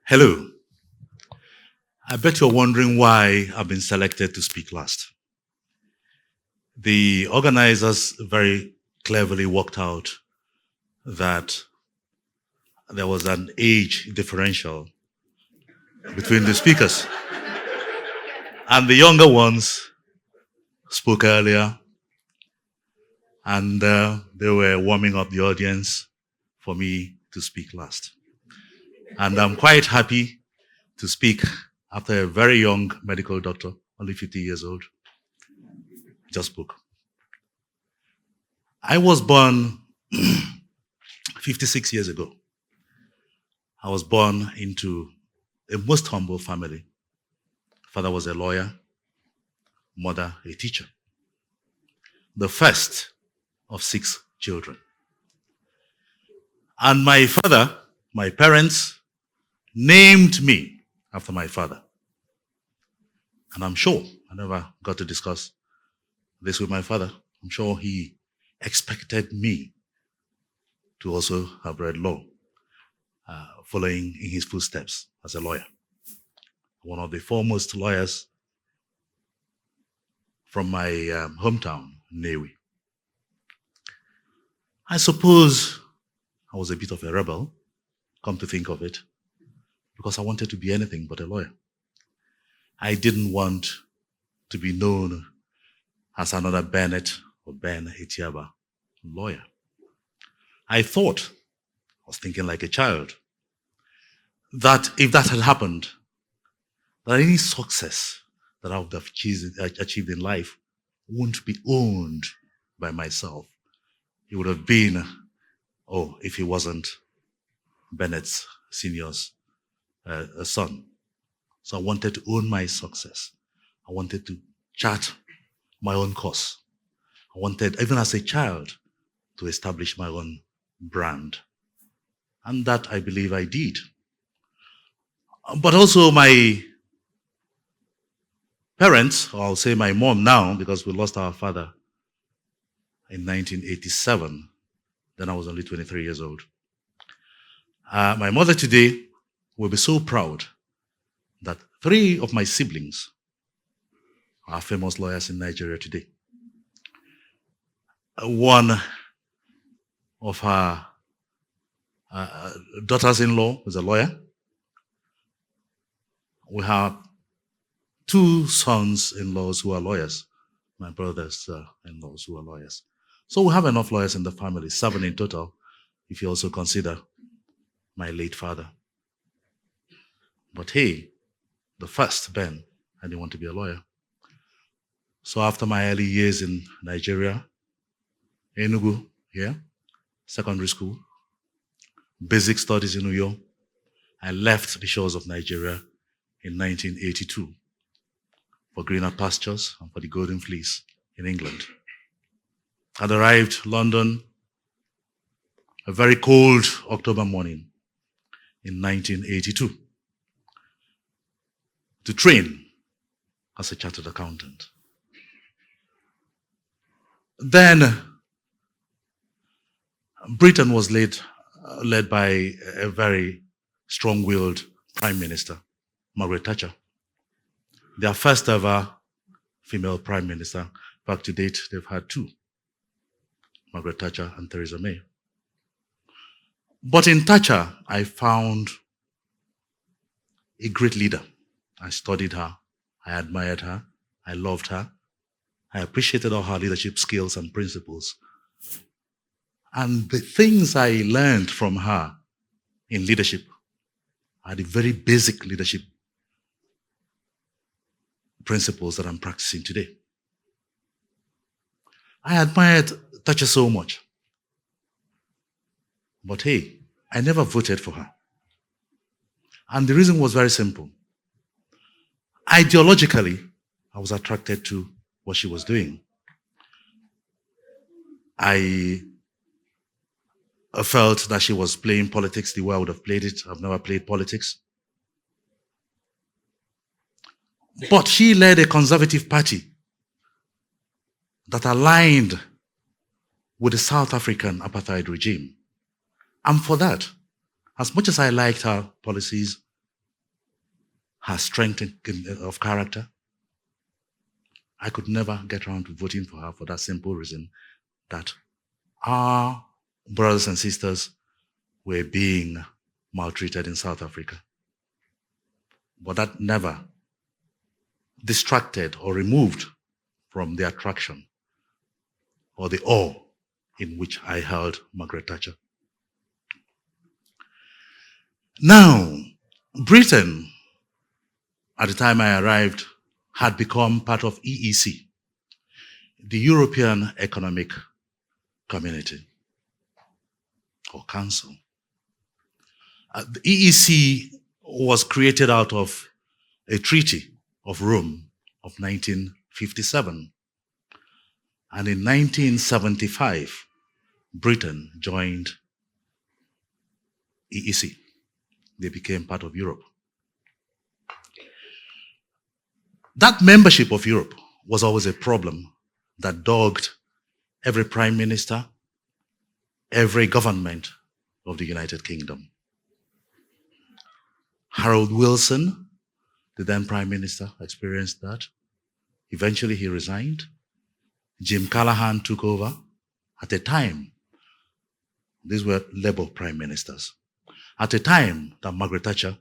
Hello. I bet you're wondering why I've been selected to speak last. The organizers very cleverly worked out that there was an age differential between the speakers. And the younger ones spoke earlier, and they were warming up the audience for me to speak last. And I'm quite happy to speak after a very young medical doctor, only 50 years old, just spoke. I was born 56 years ago. I was born into a most humble family. Father was a lawyer, mother a teacher. The first of 6 children. And my father, my parents, named me after my father. And I'm sure, I never got to discuss this with my father, I'm sure he expected me to also have read law, following in his footsteps as a lawyer. One of the foremost lawyers from my hometown, Newi. I suppose I was a bit of a rebel, come to think of it, because I wanted to be anything but a lawyer. I didn't want to be known as another Bennett or Ben Etiaba lawyer. I thought, I was thinking like a child, that if that had happened, that any success that I would have achieved in life wouldn't be owned by myself. It would have been, if he wasn't Bennett's senior's son. So I wanted to own my success. I wanted to chart my own course. I wanted, even as a child, to establish my own brand. And that I believe I did. But also my parents, or I'll say my mom now, because we lost our father in 1987. Then I was only 23 years old. My mother today will be so proud that 3 of my siblings are famous lawyers in Nigeria today. One of her daughters-in-law is a lawyer. We have 2 sons-in-laws who are lawyers, my brothers-in-laws who are lawyers. So we have enough lawyers in the family, 7 in total, if you also consider my late father. But hey, the first, Ben, I didn't want to be a lawyer. So after my early years in Nigeria, Enugu here, secondary school, basic studies in Uyo, I left the shores of Nigeria in 1982 for greener pastures and for the golden fleece in England. I'd arrived London a very cold October morning in 1982 to train as a chartered accountant. Then Britain was led by a very strong-willed Prime Minister, Margaret Thatcher. Their first ever female Prime Minister. In fact, to date, they've had 2, Margaret Thatcher and Theresa May. But in Thatcher, I found a great leader. I studied her, I admired her, I loved her, I appreciated all her leadership skills and principles. And the things I learned from her in leadership are the very basic leadership principles that I'm practicing today. I admired Thatcher so much. But hey, I never voted for her. And the reason was very simple. Ideologically, I was attracted to what she was doing. I felt that she was playing politics the way I would have played it. I've never played politics. But she led a conservative party that aligned with the South African apartheid regime. And for that, as much as I liked her policies, her strength of character. I could never get around to voting for her for that simple reason that our brothers and sisters were being maltreated in South Africa. But that never distracted or removed from the attraction or the awe in which I held Margaret Thatcher. Now, Britain, at the time I arrived, had become part of EEC, the European Economic Community or Council. The EEC was created out of a Treaty of Rome of 1957. And in 1975, Britain joined EEC. They became part of Europe. That membership of Europe was always a problem that dogged every prime minister, every government of the United Kingdom. Harold Wilson, the then prime minister, experienced that. Eventually he resigned. Jim Callaghan took over. At a time, these were Labour prime ministers. At a time that Margaret Thatcher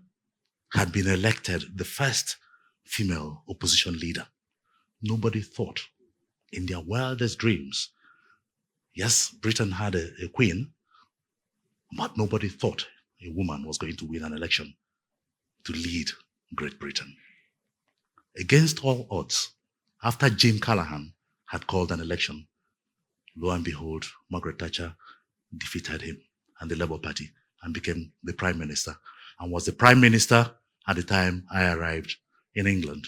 had been elected the first female opposition leader. Nobody thought in their wildest dreams, yes, Britain had a queen, but nobody thought a woman was going to win an election to lead Great Britain. Against all odds, after Jim Callaghan had called an election, lo and behold, Margaret Thatcher defeated him and the Labour Party and became the prime minister and was the prime minister at the time I arrived in England.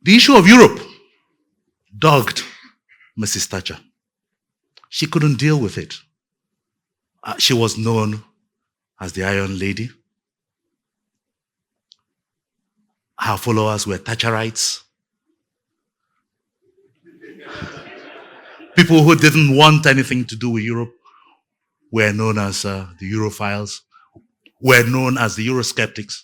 The issue of Europe dogged Mrs. Thatcher. She couldn't deal with it. She was known as the Iron Lady. Her followers were Thatcherites. People who didn't want anything to do with Europe were known as the Europhiles, were known as the Eurosceptics.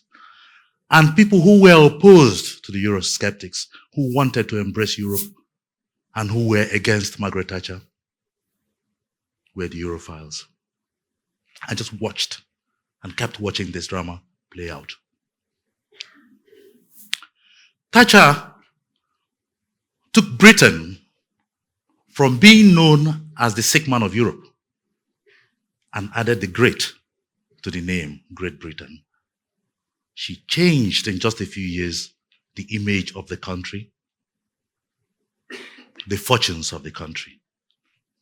And people who were opposed to the Eurosceptics, who wanted to embrace Europe and who were against Margaret Thatcher, were the Europhiles. I just watched and kept watching this drama play out. Thatcher took Britain from being known as the sick man of Europe and added the great to the name Great Britain. She changed in just a few years the image of the country, the fortunes of the country.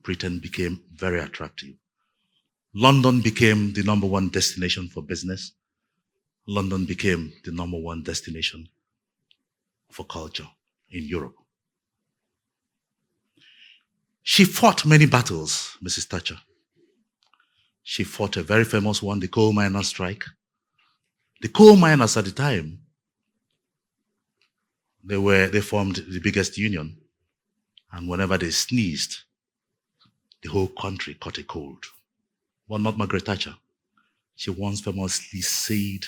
Britain became very attractive. London became the #1 destination for business. London became the #1 destination for culture in Europe. She fought many battles, Mrs. Thatcher. She fought a very famous one, the coal miners' strike. The coal miners at the time, they formed the biggest union. And whenever they sneezed, the whole country caught a cold. But not Margaret Thatcher. She once famously said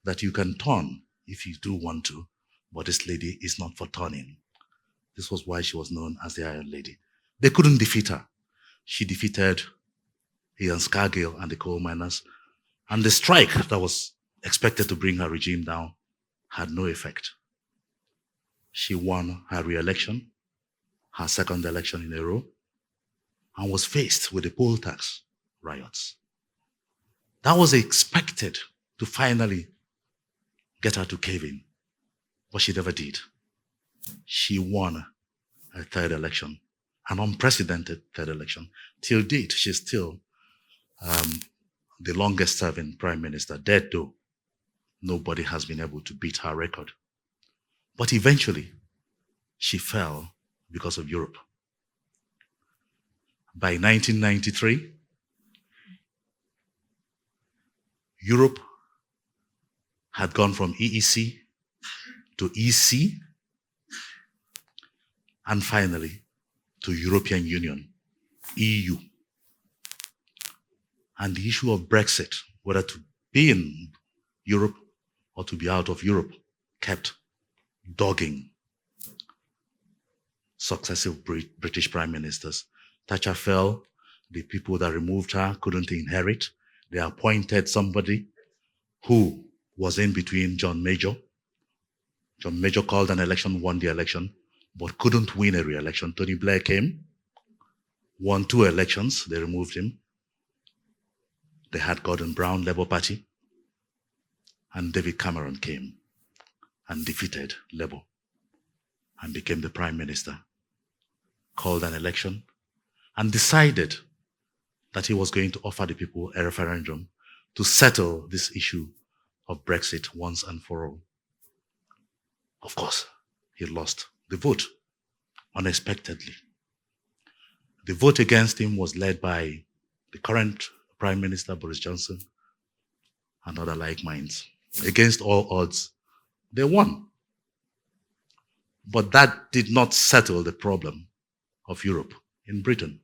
that you can turn if you do want to, but this lady is not for turning. This was why she was known as the Iron Lady. They couldn't defeat her. She defeated Ian Scargill and the coal miners, and the strike that was expected to bring her regime down had no effect. She won her re-election, her second election in a row, and was faced with the poll tax riots. That was expected to finally get her to cave in, but she never did. She won a third election, an unprecedented third election. Till date, she's still the longest serving prime minister, dead though. Nobody has been able to beat her record. But eventually, she fell because of Europe. By 1993, Europe had gone from EEC to EC, and finally to European Union, EU. And the issue of Brexit whether to be in Europe or to be out of Europe, kept dogging successive British prime ministers. Thatcher fell. The people that removed her couldn't inherit. They appointed somebody who was in between John Major. John Major called an election, won the election, but couldn't win a re-election. Tony Blair came, won 2 elections, they removed him. They had Gordon Brown, Labour Party, and David Cameron came and defeated Labour and became the prime minister, called an election, and decided that he was going to offer the people a referendum to settle this issue of Brexit once and for all. Of course, he lost the vote unexpectedly. The vote against him was led by the current Prime Minister, Boris Johnson, and other like minds. Against all odds, they won. But that did not settle the problem of Europe, in Britain,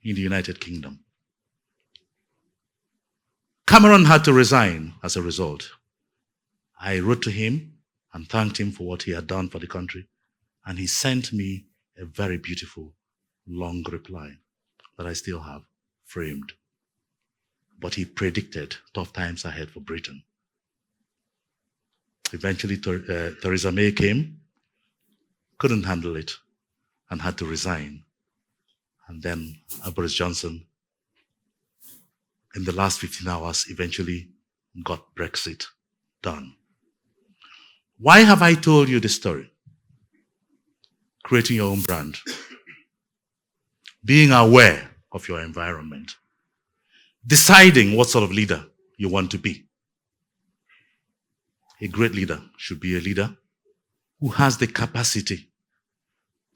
in the United Kingdom. Cameron had to resign as a result. I wrote to him and thanked him for what he had done for the country, and he sent me a very beautiful, long reply that I still have framed. But he predicted tough times ahead for Britain. Eventually, Theresa May came, couldn't handle it, and had to resign. And then Boris Johnson, in the last 15 hours, eventually got Brexit done. Why have I told you this story? Creating your own brand. Being aware of your environment. Deciding what sort of leader you want to be. A great leader should be a leader who has the capacity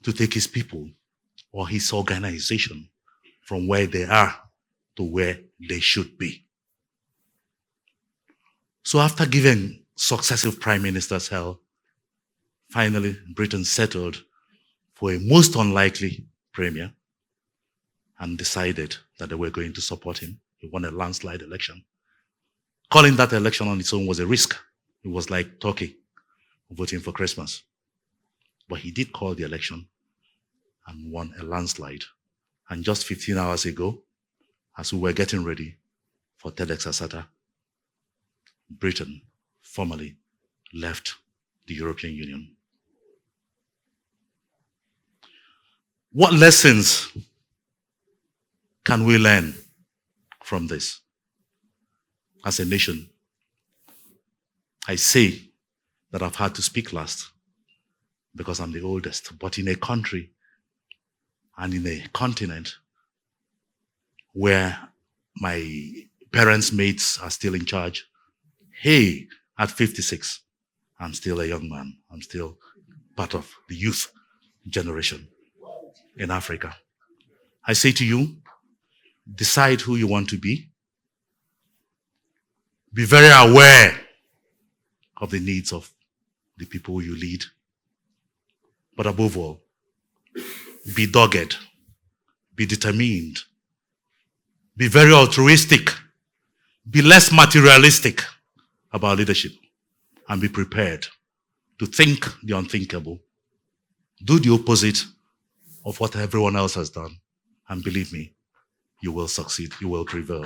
to take his people or his organization from where they are to where they should be. So after giving successive prime ministers hell, finally Britain settled for a most unlikely premier and decided that they were going to support him. He won a landslide election. Calling that election on its own was a risk. It was like Turkey voting for Christmas. But he did call the election and won a landslide. And just 15 hours ago, as we were getting ready for TEDxAsata, Britain formally left the European Union. What lessons can we learn from this? As a nation, I say that I've had to speak last because I'm the oldest, but in a country and in a continent where my parents' mates are still in charge, hey, at 56, I'm still a young man. I'm still part of the youth generation in Africa. I say to you, decide who you want to be. Be very aware of the needs of the people you lead. But above all, be dogged, be determined, be very altruistic, be less materialistic about leadership, and be prepared to think the unthinkable. Do the opposite of what everyone else has done, and believe me, you will succeed, you will prevail.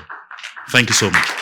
Thank you so much.